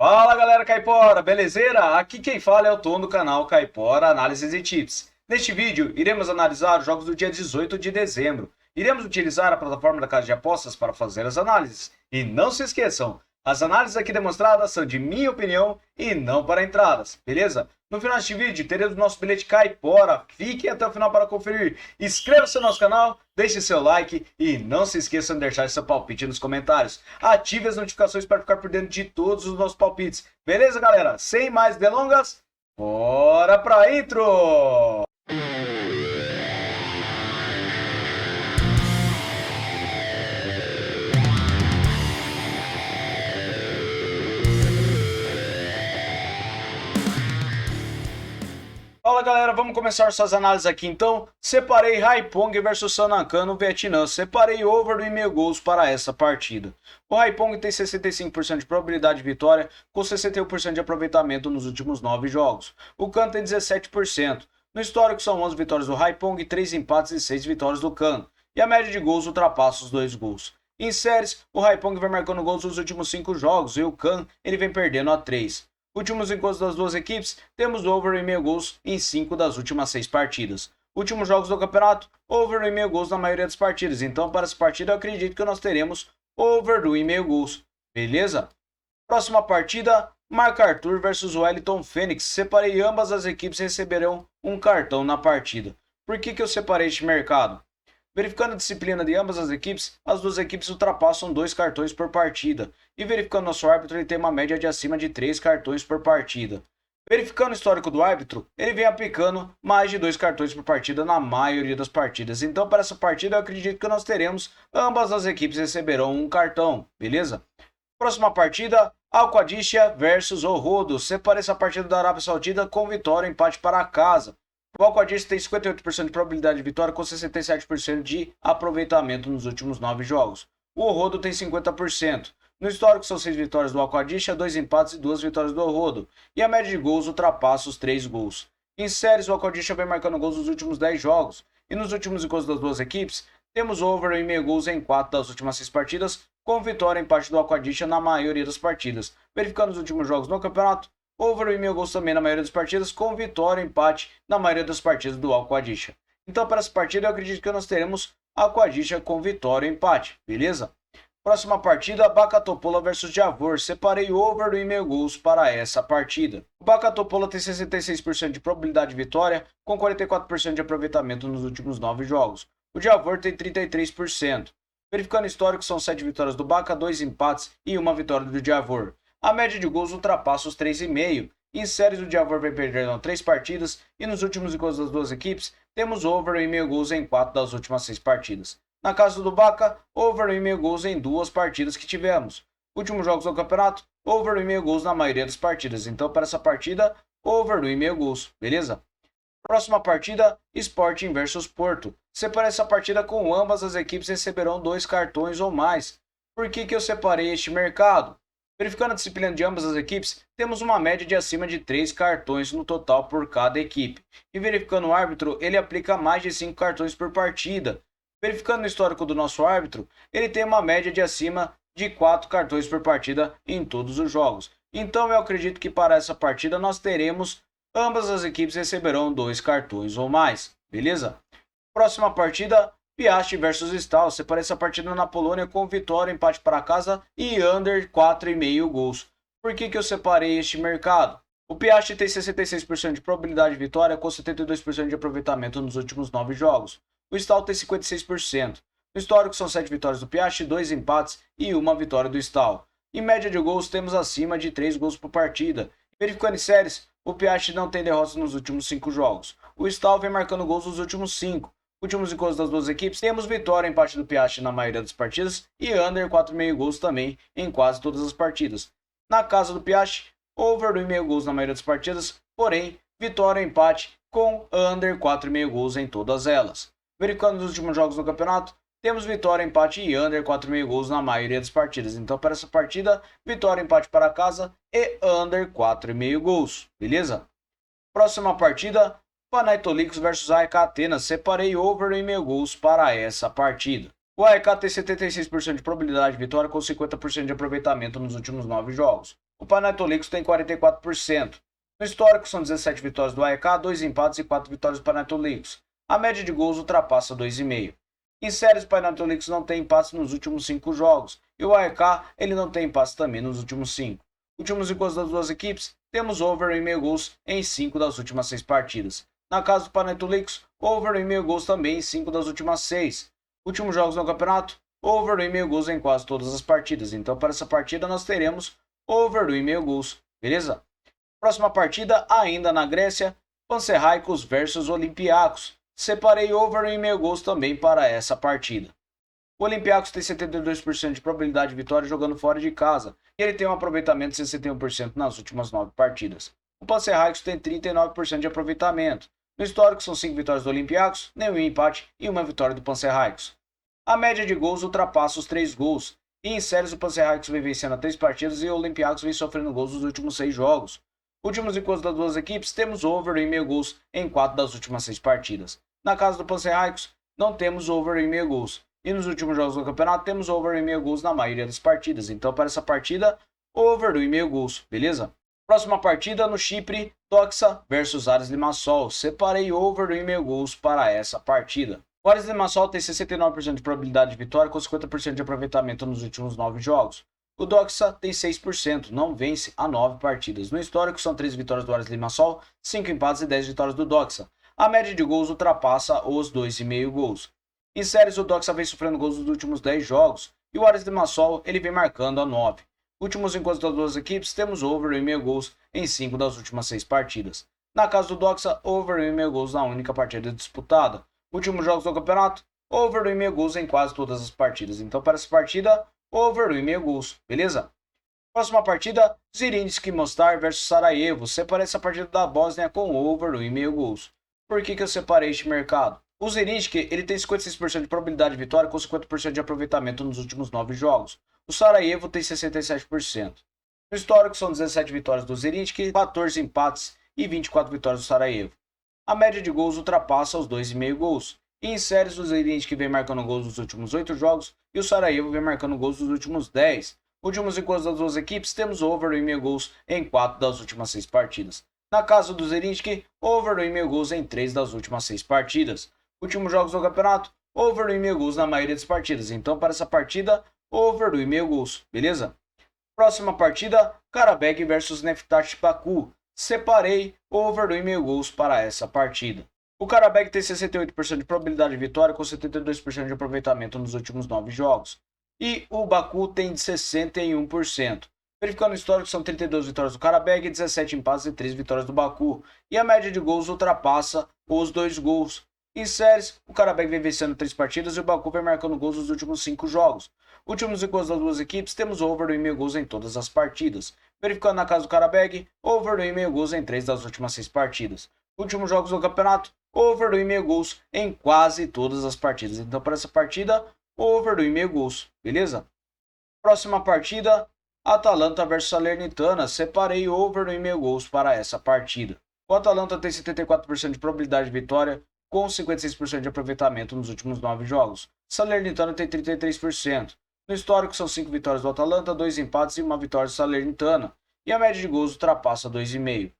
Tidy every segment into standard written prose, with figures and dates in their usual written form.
Fala galera Caipora, belezeira? Aqui quem fala é o Tom do canal Caipora Análises e Tips. Neste vídeo, iremos analisar os jogos do dia 18 de dezembro. Iremos utilizar a plataforma da Casa de Apostas para fazer as análises. E não se esqueçam, as análises aqui demonstradas são de minha opinião e não para entradas, beleza? No final deste vídeo teremos nosso bilhete Caipora, fiquem até o final para conferir. Inscreva-se no nosso canal, deixe seu like e não se esqueçam de deixar seu palpite nos comentários. Ative as notificações para ficar por dentro de todos os nossos palpites. Beleza, galera? Sem mais delongas, bora pra intro! Fala galera, vamos começar suas análises aqui então. Separei Haipong versus Sanacan no Vietnã. Separei over do 1,5 gols para essa partida. O Haipong tem 65% de probabilidade de vitória, com 61% de aproveitamento nos últimos 9 jogos. O Can tem 17%. No histórico são 11 vitórias do Haipong, 3 empates e 6 vitórias do Can. E a média de gols ultrapassa os 2 gols. Em séries, o Haipong vem marcando gols nos últimos 5 jogos e o Can ele vem perdendo a 3. Últimos encontros das duas equipes, temos over 1,5 gols em 5 das últimas 6 partidas. Últimos jogos do campeonato, over 1,5 gols na maioria das partidas. Então, para essa partida, eu acredito que nós teremos over do 1,5 gols. Beleza? Próxima partida, MacArthur versus Wellington Phoenix. Separei ambas as equipes receberão um cartão na partida. Por que eu separei este mercado? Verificando a disciplina de ambas as equipes, as duas equipes ultrapassam 2 cartões por partida. E verificando nosso árbitro, ele tem uma média de acima de 3 cartões por partida. Verificando o histórico do árbitro, ele vem aplicando mais de 2 cartões por partida na maioria das partidas. Então, para essa partida, eu acredito que nós teremos ambas as equipes receberão um cartão, beleza? Próxima partida, Al-Qadisiyah versus Rodo. Separei essa partida da Arábia Saudita com vitória e empate para casa. O Al-Qadisiyah tem 58% de probabilidade de vitória com 67% de aproveitamento nos últimos 9 jogos. O Rodo tem 50%. No histórico são 6 vitórias do Al-Qadisiyah, 2 empates e 2 vitórias do Rodo. E a média de gols ultrapassa os 3 gols. Em séries, o Al-Qadisiyah vem marcando gols nos últimos 10 jogos. E nos últimos encontros das duas equipes, temos over 1,5 gols em 4 das últimas 6 partidas, com vitória e empate do Al-Qadisiyah na maioria das partidas. Verificando os últimos jogos no campeonato, over 1,5 gols também na maioria das partidas, com vitória e empate na maioria das partidas do Al-Qadisiyah. Então, para essa partida, eu acredito que nós teremos Al-Qadisiyah com vitória e empate, beleza? Próxima partida, Baka Topola versus Javor. Separei over do 1,5 gols para essa partida. O Baka Topola tem 66% de probabilidade de vitória, com 44% de aproveitamento nos últimos 9 jogos. O Javor tem 33%. Verificando o histórico, são 7 vitórias do Baka, 2 empates e 1 vitória do Javor. A média de gols ultrapassa os 3,5. Em séries, o Javor vem perdendo 3 partidas e nos últimos encontros das duas equipes, temos over 1,5 gols em 4 das últimas 6 partidas. Na casa do Baka, over 1,5 gols em 2 partidas que tivemos. Últimos jogos do campeonato, over 1,5 gols na maioria das partidas. Então, para essa partida, over 1,5 gols, beleza? Próxima partida, Sporting versus Porto. Separei essa partida com ambas as equipes receberão 2 cartões ou mais. Por que eu separei este mercado? Verificando a disciplina de ambas as equipes, temos uma média de acima de 3 cartões no total por cada equipe. E verificando o árbitro, ele aplica mais de 5 cartões por partida. Verificando o histórico do nosso árbitro, ele tem uma média de acima de 4 cartões por partida em todos os jogos. Então eu acredito que para essa partida nós teremos ambas as equipes receberão 2 cartões ou mais, beleza? Próxima partida, Piast versus Stal. Separei essa partida na Polônia com vitória, empate para casa e under 4,5 gols. Por que eu separei este mercado? O Piast tem 66% de probabilidade de vitória com 72% de aproveitamento nos últimos 9 jogos. O Stal tem 56%. No histórico são 7 vitórias do Piast, 2 empates e 1 vitória do Stal. Em média de gols temos acima de 3 gols por partida. Verificando em séries, o Piast não tem derrotas nos últimos 5 jogos. O Stal vem marcando gols nos últimos 5. Últimos encontros das duas equipes, temos vitória e empate do Piast na maioria das partidas e under 4,5 gols também em quase todas as partidas. Na casa do Piast, over 2,5 gols na maioria das partidas, porém, vitória e empate com under 4,5 gols em todas elas. Verificando os últimos jogos do campeonato, temos vitória, empate e under 4,5 gols na maioria das partidas. Então, para essa partida, vitória, empate para casa e under 4,5 gols, beleza? Próxima partida, Panathinaikos versus AEK Atenas. Separei over 1,5 gols para essa partida. O AEK tem 76% de probabilidade de vitória com 50% de aproveitamento nos últimos 9 jogos. o Panetolix tem 44%. No histórico são 17 vitórias do AEK, 2 empates e 4 vitórias do Panetolix. A média de gols ultrapassa 2,5. Em séries, o Panetolix não tem empates nos últimos 5 jogos, e o AEK ele não tem empates também nos últimos 5. Últimos encontros das duas equipes, temos over 1,5 gols em 5 das últimas 6 partidas. Na casa do Panetolix, over 1,5 gols também em 5 das últimas 6. Últimos jogos no campeonato, over 1,5 gols em quase todas as partidas. Então, para essa partida, nós teremos over 1,5 gols, beleza? Próxima partida, ainda na Grécia, Panathinaikos versus Olympiacos. Separei over 1,5 gols também para essa partida. O Olympiacos tem 72% de probabilidade de vitória jogando fora de casa, e ele tem um aproveitamento de 61% nas últimas 9 partidas. O Panathinaikos tem 39% de aproveitamento. No histórico são 5 vitórias do Olympiacos, nenhum empate e uma vitória do Panathinaikos. A média de gols ultrapassa os 3 gols, e em séries o Panathinaikos vem vencendo 3 partidas e o Olympiacos vem sofrendo gols nos últimos 6 jogos. Últimos encontros das duas equipes, temos over 1,5 gols em 4 das últimas 6 partidas. Na casa do Panathinaikos, não temos over 1,5 gols. E nos últimos jogos do campeonato, temos over 1,5 gols na maioria das partidas. Então, para essa partida, over 1,5 gols, beleza? Próxima partida no Chipre, Doxa versus Aris Limassol. Separei over 1,5 gols para essa partida. O Aris Limassol tem 69% de probabilidade de vitória com 50% de aproveitamento nos últimos 9 jogos. O Doxa tem 6%, não vence há 9 partidas. No histórico são 3 vitórias do Aris Limassol, 5 empates e 10 vitórias do Doxa. A média de gols ultrapassa os 2,5 gols. Em séries, o Doxa vem sofrendo gols nos últimos 10 jogos e o Aris Limassol ele vem marcando a 9. Últimos encontros das duas equipes, temos over 1,5 gols em 5 das últimas 6 partidas. Na casa do Doxa, over 1,5 gols na única partida disputada. Últimos jogos do campeonato, over 1,5 gols em quase todas as partidas. Então, para essa partida, over 1,5 gols, beleza? Próxima partida, Zrinjski Mostar versus Sarajevo. Separei essa partida da Bósnia com over 1,5 gols. Por que eu separei este mercado? O Zrinjski ele tem 56% de probabilidade de vitória com 50% de aproveitamento nos últimos 9 jogos. O Sarajevo tem 67%. No histórico são 17 vitórias do Zrinjski, 14 empates e 24 vitórias do Sarajevo. A média de gols ultrapassa os 2,5 gols. E em séries, o Zrinjski vem marcando gols nos últimos 8 jogos e o Sarajevo vem marcando gols nos últimos 10. Últimos encontros das duas equipes, temos over 1,5 gols em 4 das últimas 6 partidas. Na casa do Zrinjski, over 1,5 gols em 3 das últimas 6 partidas. Últimos jogos do campeonato, over 1,5 gols na maioria das partidas. Então, para essa partida, over 1,5 gols, beleza? Próxima partida, Karabag versus Neftat Baku. Separei over 1,5 gols para essa partida. O Karabag tem 68% de probabilidade de vitória com 72% de aproveitamento nos últimos 9 jogos. E o Baku tem 61%. Verificando o histórico, são 32 vitórias do Karabag, 17 empates e 3 vitórias do Baku. E a média de gols ultrapassa os 2 gols. Em séries, o Karabag vem vencendo 3 partidas e o Baku vem marcando gols nos últimos 5 jogos. Últimos encontros das duas equipes, temos over 1,5 gols em todas as partidas. Verificando na casa do Karabag, over 1,5 gols em 3 das últimas 6 partidas. Últimos jogos do campeonato, over 1,5 gols em quase todas as partidas. Então, para essa partida, over 1,5 gols, beleza? Próxima partida, Atalanta versus Salernitana. Separei over 1,5 gols para essa partida. O Atalanta tem 74% de probabilidade de vitória com 56% de aproveitamento nos últimos 9 jogos. Salernitana tem 33%. No histórico são 5 vitórias do Atalanta, 2 empates e 1 vitória do Salernitana. E a média de gols ultrapassa 2,5.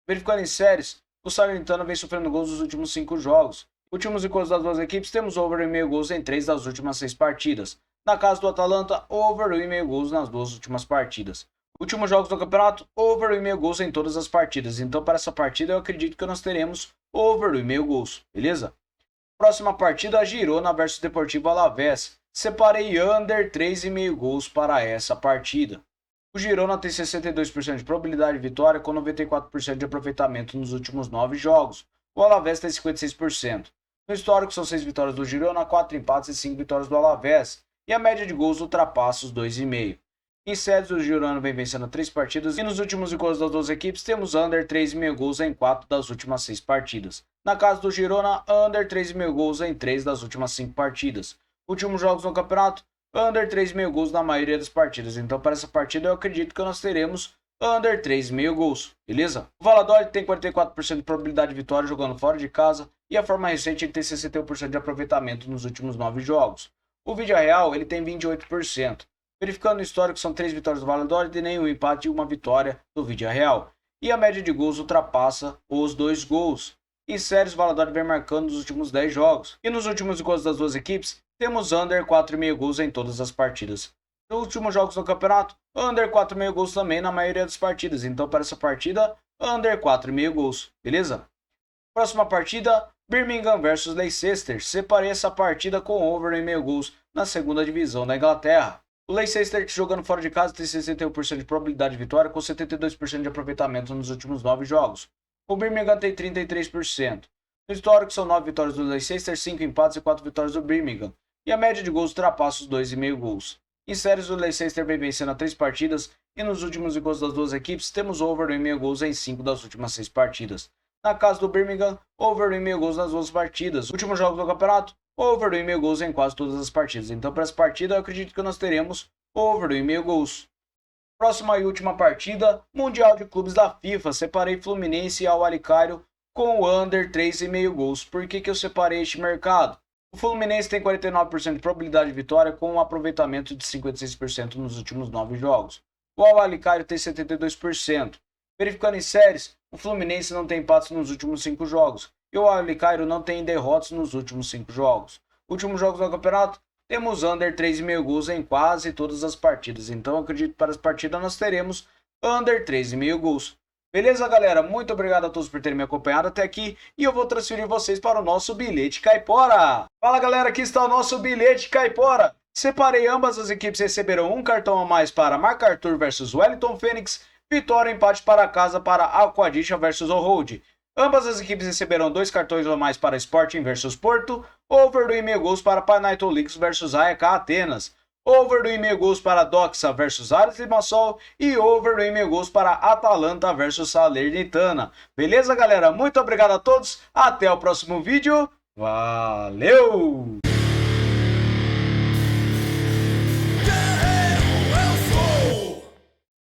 Verificando em séries, o Salernitana vem sofrendo gols nos últimos 5 jogos. Últimos encontros das duas equipes, temos over 1,5 gols em 3 das últimas 6 partidas. Na casa do Atalanta, over 1,5 gols nas 2 últimas partidas. Últimos jogos do campeonato, over 1,5 gols em todas as partidas. Então, para essa partida, eu acredito que nós teremos over 1,5 gols, beleza? Próxima partida, Girona versus Deportivo Alavés. Separei under 3,5 gols para essa partida. O Girona tem 62% de probabilidade de vitória com 94% de aproveitamento nos últimos 9 jogos. O Alavés tem 56%. No histórico são 6 vitórias do Girona, 4 empates e 5 vitórias do Alavés. E a média de gols ultrapassa os 2,5. Em séries, o Girona vem vencendo 3 partidas e nos últimos encontros das duas equipes temos under 3,5 gols em 4 das últimas 6 partidas. Na casa do Girona, under 3,5 gols em 3 das últimas 5 partidas. Últimos jogos no campeonato, under 3,5 gols na maioria das partidas. Então, para essa partida, eu acredito que nós teremos under 3,5 gols, beleza? O Valladolid tem 44% de probabilidade de vitória jogando fora de casa e a forma recente ele tem 61% de aproveitamento nos últimos 9 jogos. O Villarreal ele tem 28%. Verificando o histórico, são 3 vitórias do Valladolid e nenhum empate e uma vitória do Villarreal. E a média de gols ultrapassa os 2 gols. Em séries, o Valladolid vem marcando nos últimos 10 jogos. E nos últimos gols das duas equipes, temos under 4,5 gols em todas as partidas. Nos últimos jogos do campeonato, under 4,5 gols também na maioria das partidas. Então, para essa partida, under 4,5 gols. Beleza? Próxima partida, Birmingham versus Leicester. Separei essa partida com over 1,5 gols na segunda divisão da Inglaterra. O Leicester, jogando fora de casa, tem 61% de probabilidade de vitória, com 72% de aproveitamento nos últimos 9 jogos. O Birmingham tem 33%. No histórico, são 9 vitórias do Leicester, 5 empates e 4 vitórias do Birmingham. E a média de gols ultrapassa os 2,5 gols. Em séries, o Leicester vem vencendo a 3 partidas e nos últimos gols das duas equipes, temos over 1,5 gols em 5 das últimas 6 partidas. Na casa do Birmingham, over 1,5 gols nas duas partidas. Últimos jogos do campeonato, over 1,5 gols em quase todas as partidas. Então, para essa partida, eu acredito que nós teremos over 1,5 gols. Próxima e última partida, Mundial de Clubes da FIFA. Separei Fluminense e Al-Ahly Cairo com under 3,5 gols. Por que eu separei este mercado? O Fluminense tem 49% de probabilidade de vitória com um aproveitamento de 56% nos últimos 9 jogos. O Al-Ahly Cairo tem 72%. Verificando em séries, o Fluminense não tem empates nos últimos 5 jogos. E o Al-Ahly Cairo não tem derrotas nos últimos 5 jogos. Últimos jogos do campeonato, temos under 3,5 gols em quase todas as partidas. Então, acredito que para as partidas nós teremos under 3,5 gols. Beleza, galera? Muito obrigado a todos por terem me acompanhado até aqui. E eu vou transferir vocês para o nosso bilhete caipora. Fala, galera, aqui está o nosso bilhete caipora. Separei ambas as equipes receberão um cartão a mais para MacArthur versus Wellington Phoenix. Vitória e empate para casa para Aquadicha versus Old. Ambas as equipes receberão 2 cartões a mais para Sporting versus Porto, over do 1,5 gols para Panathinaikos versus AEK Atenas, over do 1,5 gols para Doxa versus Aris Limassol e over do 1,5 gols para Atalanta versus Salernitana. Beleza, galera? Muito obrigado a todos, até o próximo vídeo, valeu!